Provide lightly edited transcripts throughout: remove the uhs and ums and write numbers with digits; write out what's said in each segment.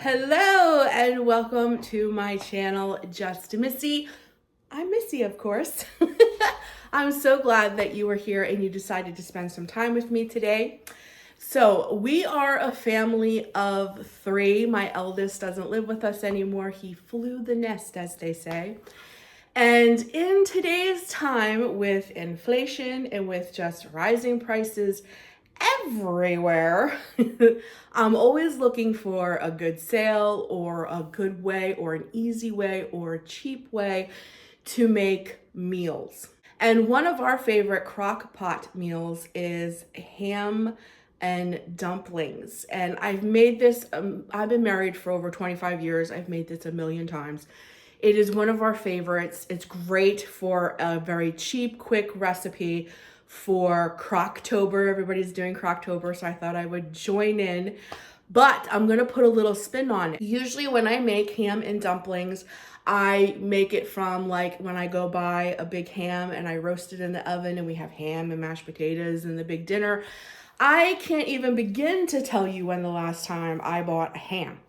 Hello and welcome to my channel, Just Missy. I'm Missy, of course. I'm so glad that you were here and you decided to spend some time with me today. So we are a family of three. My eldest doesn't live with us anymore. He flew the nest, as they say. And in today's time with inflation and with just rising prices everywhere, I'm always looking for a good sale or a good way or an easy way or a cheap way to make meals. And one of our favorite crock pot meals is ham and dumplings. And I've made this, I've been married for over 25 years. I've made this a million times. It is one of our favorites. It's great for a very cheap, quick recipe for Croctober. Everybody's doing Croctober, so I thought I would join in. But I'm gonna put a little spin on it. Usually when I make ham and dumplings, I make it from like when I go buy a big ham and I roast it in the oven and we have ham and mashed potatoes and the big dinner. I can't even begin to tell you when the last time I bought a ham.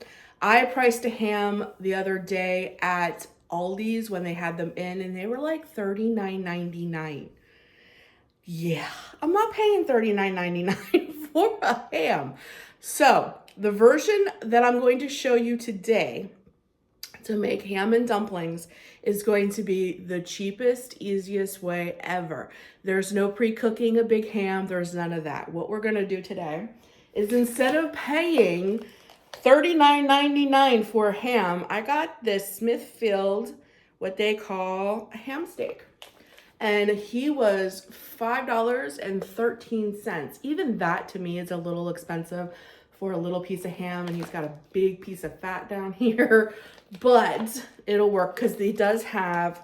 I priced a ham the other day at Aldi's when they had them in and they were like $39.99. Yeah, I'm not paying $39.99 for a ham. So the version that I'm going to show you today to make ham and dumplings is going to be the cheapest, easiest way ever. There's no pre-cooking a big ham. There's none of that. What we're going to do today is instead of paying $39.99 for a ham, I got this Smithfield, what they call a ham steak. And he was $5.13. Even that to me is a little expensive for a little piece of ham, and he's got a big piece of fat down here, but it'll work because he does have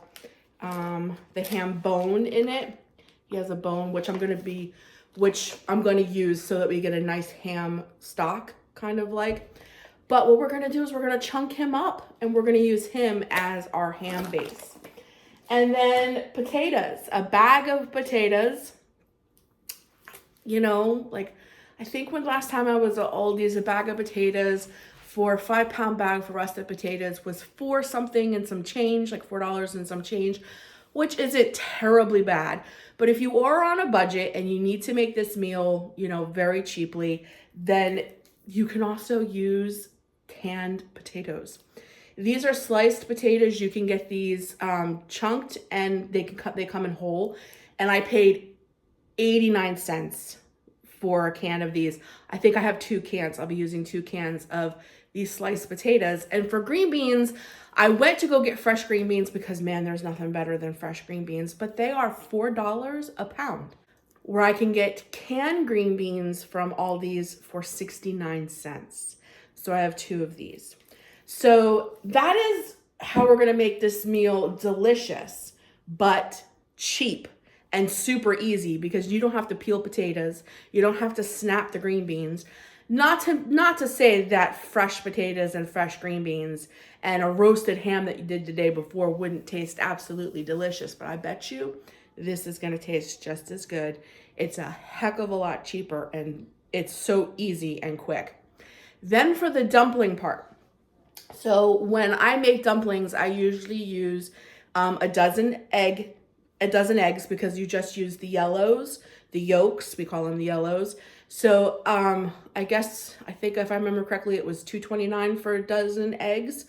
the ham bone in it. He has a bone, which I'm going to use so that we get a nice ham stock, kind of like. But what we're going to do is we're going to chunk him up and we're going to use him as our ham base. And then potatoes, a bag of potatoes, like I think when last time I was at Aldi's, a bag of potatoes for a 5-pound bag for russet potatoes was $4 something and some change, like $4 and some change, which isn't terribly bad. But if you are on a budget and you need to make this meal, very cheaply, then you can also use canned potatoes. These are sliced potatoes. You can get these chunked and they come in whole. And I paid 89 cents for a can of these. I think I have 2 cans. I'll be using 2 cans of these sliced potatoes. And for green beans, I went to go get fresh green beans because man, there's nothing better than fresh green beans, but they are $4 a pound. Where I can get canned green beans from Aldi's for 69 cents. So I have 2 of these. So that is how we're going to make this meal delicious, but cheap and super easy because you don't have to peel potatoes. You don't have to snap the green beans. Not to say that fresh potatoes and fresh green beans and a roasted ham that you did the day before wouldn't taste absolutely delicious, but I bet you this is going to taste just as good. It's a heck of a lot cheaper and it's so easy and quick. Then for the dumpling part. So when I make dumplings, I usually use a dozen eggs because you just use the yellows, the yolks, we call them the yellows. So I think if I remember correctly, it was $2.29 for a dozen eggs.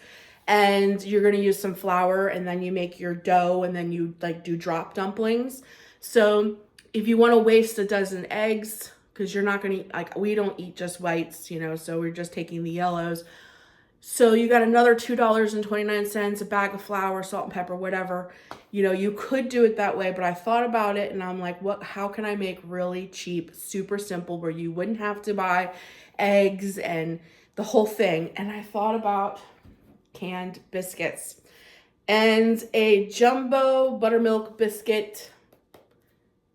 And you're going to use some flour and then you make your dough and then you do drop dumplings. So if you want to waste a dozen eggs, because you're not going to, we don't eat just whites, so we're just taking the yellows. So you got another $2.29, a bag of flour, salt and pepper, whatever. You could do it that way, but I thought about it and I'm like, how can I make really cheap, super simple where you wouldn't have to buy eggs and the whole thing? And I thought about canned biscuits. And a jumbo buttermilk biscuit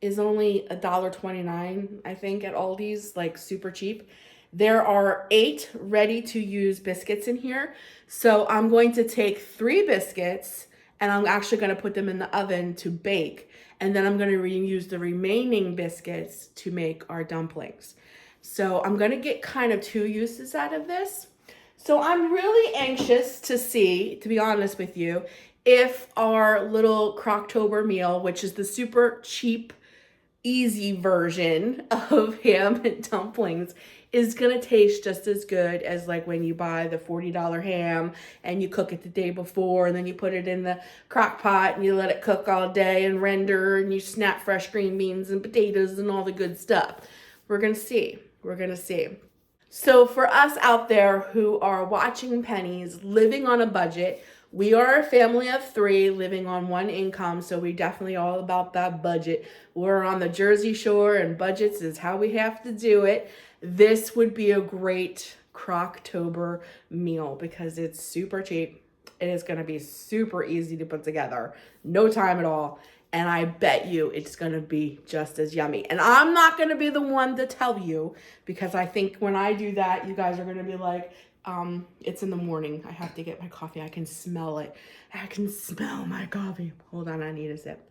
is only $1.29, I think, at Aldi's, like super cheap. There are 8 ready-to-use biscuits in here. So I'm going to take 3 biscuits and I'm actually going to put them in the oven to bake. And then I'm going to reuse the remaining biscuits to make our dumplings. So I'm going to get kind of 2 uses out of this. So I'm really anxious to see, to be honest with you, if our little Croctober meal, which is the super cheap, easy version of ham and dumplings, is gonna taste just as good as like when you buy the $40 ham and you cook it the day before and then you put it in the crock pot and you let it cook all day and render and you snap fresh green beans and potatoes and all the good stuff. We're gonna see. We're gonna see. So, for us out there who are watching pennies, living on a budget, we are a family of three living on one income. So, we definitely all about that budget. We're on the Jersey Shore, and budgets is how we have to do it. This would be a great Croctober meal because it's super cheap. It is going to be super easy to put together, no time at all. And I bet you it's going to be just as yummy. And I'm not going to be the one to tell you because I think when I do that, you guys are going to be like, it's in the morning. I have to get my coffee. I can smell it. I can smell my coffee. Hold on, I need a sip.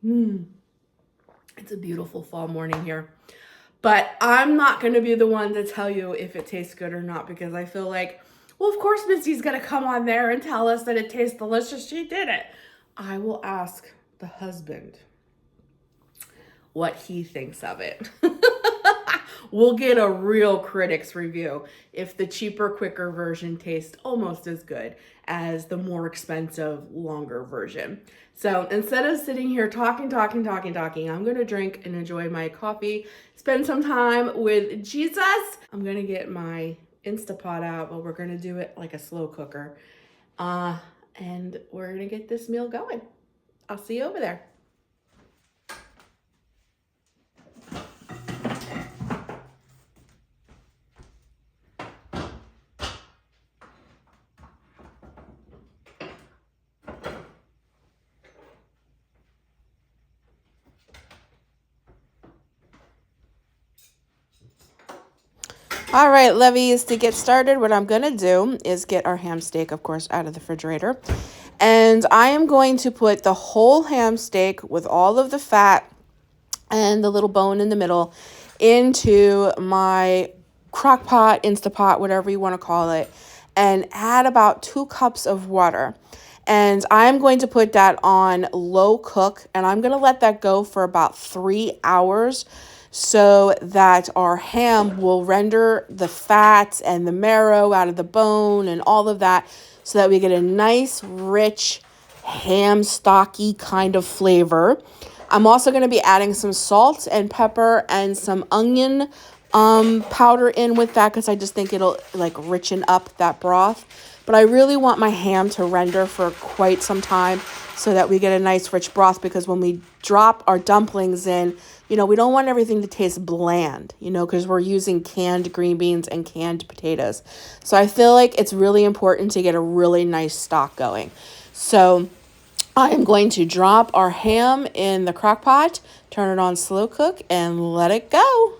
It's a beautiful fall morning here. But I'm not going to be the one to tell you if it tastes good or not because I feel like, well, of course Missy's going to come on there and tell us that it tastes delicious. She did it. I will ask the husband what he thinks of it. We'll get a real critic's review if the cheaper, quicker version tastes almost as good as the more expensive, longer version. So instead of sitting here talking, I'm going to drink and enjoy my coffee, spend some time with Jesus. I'm going to get my Instapot out, but we're going to do it like a slow cooker. And we're going to get this meal going. I'll see you over there. All right, Levies, to get started, what I'm going to do is get our ham steak, of course, out of the refrigerator. And I am going to put the whole ham steak with all of the fat and the little bone in the middle into my crock pot, Instapot, whatever you want to call it, and add about 2 cups of water. And I'm going to put that on low cook, and I'm going to let that go for about 3 hours so that our ham will render the fat and the marrow out of the bone and all of that so that we get a nice, rich, ham stocky kind of flavor. I'm also going to be adding some salt and pepper and some onion powder in with that because I just think it'll like richen up that broth. But I really want my ham to render for quite some time so that we get a nice rich broth because when we drop our dumplings in, we don't want everything to taste bland, because we're using canned green beans and canned potatoes. So I feel like it's really important to get a really nice stock going. So I am going to drop our ham in the crock pot, turn it on slow cook, and let it go.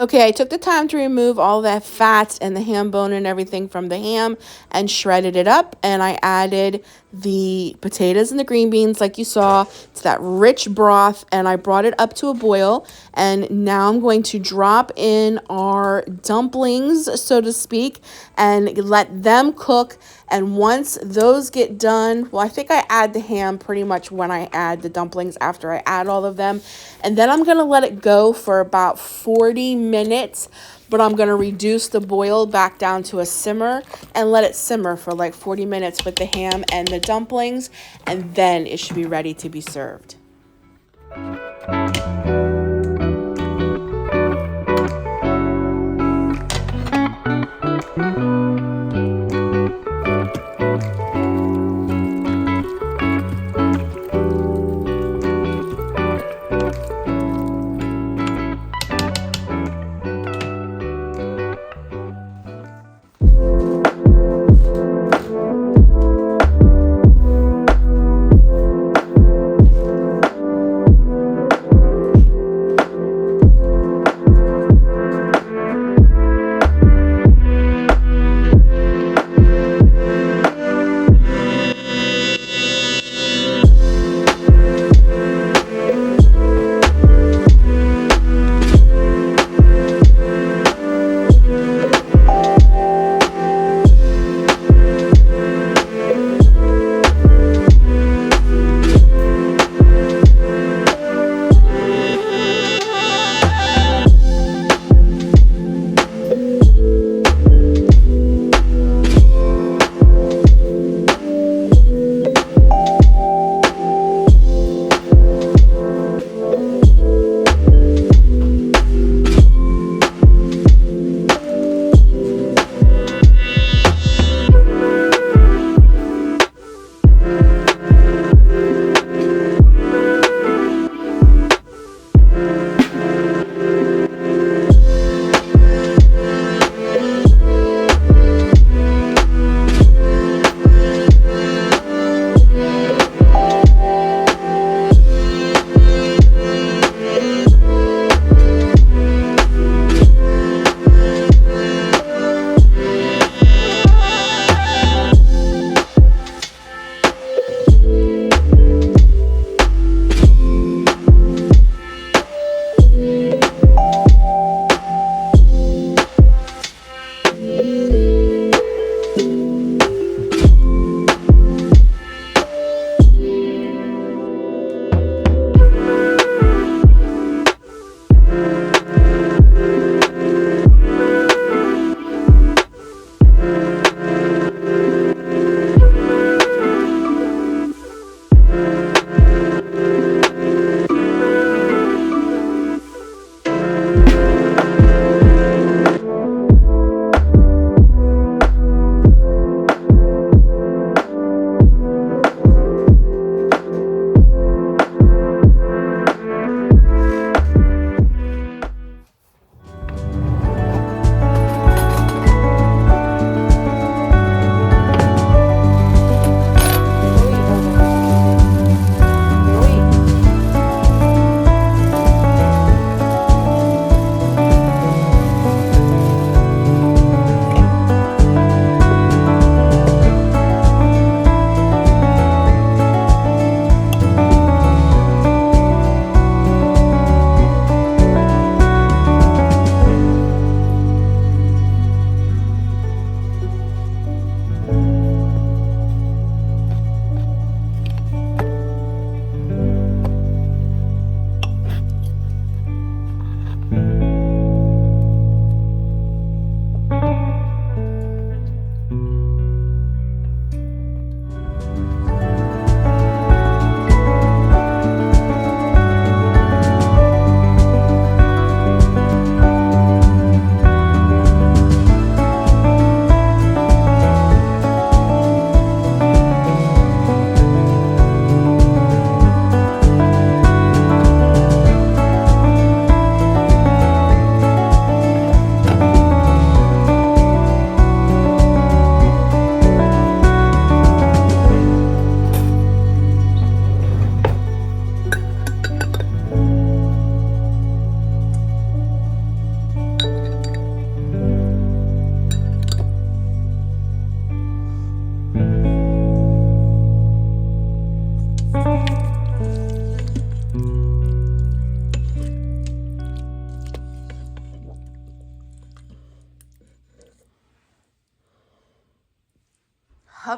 Okay, I took the time to remove all that fat and the ham bone and everything from the ham and shredded it up. And I added the potatoes and the green beans like you saw. It's that rich broth, and I brought it up to a boil. And now I'm going to drop in our dumplings, so to speak, and let them cook. And once those get done, well, I think I add the ham pretty much when I add the dumplings, after I add all of them. And then I'm going to let it go for about 40 minutes, but I'm going to reduce the boil back down to a simmer and let it simmer for like 40 minutes with the ham and the dumplings, and then it should be ready to be served.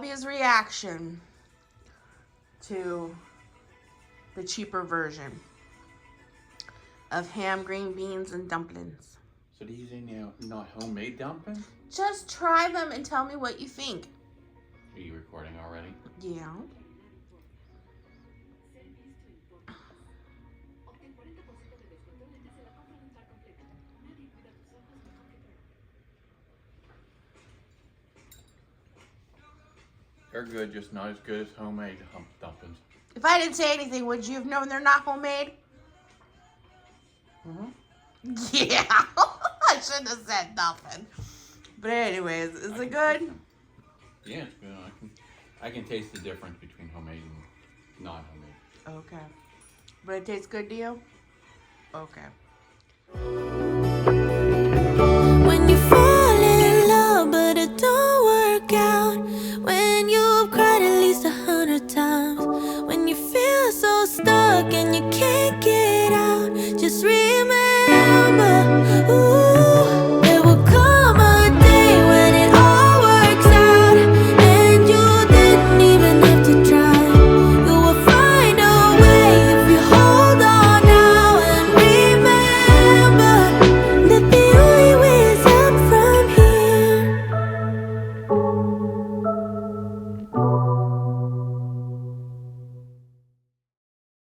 me his reaction to the cheaper version of ham, green beans, and dumplings. So these are now not homemade dumplings? Just try them and tell me what you think. Are you recording already? Yeah. They're good, just not as good as homemade dumplings. If I didn't say anything, would you have known they're not homemade? Yeah. I shouldn't have said nothing. But anyways, is it good? Yeah, it's good. I can taste the difference between homemade and not homemade. Okay. But it tastes good to you? Okay.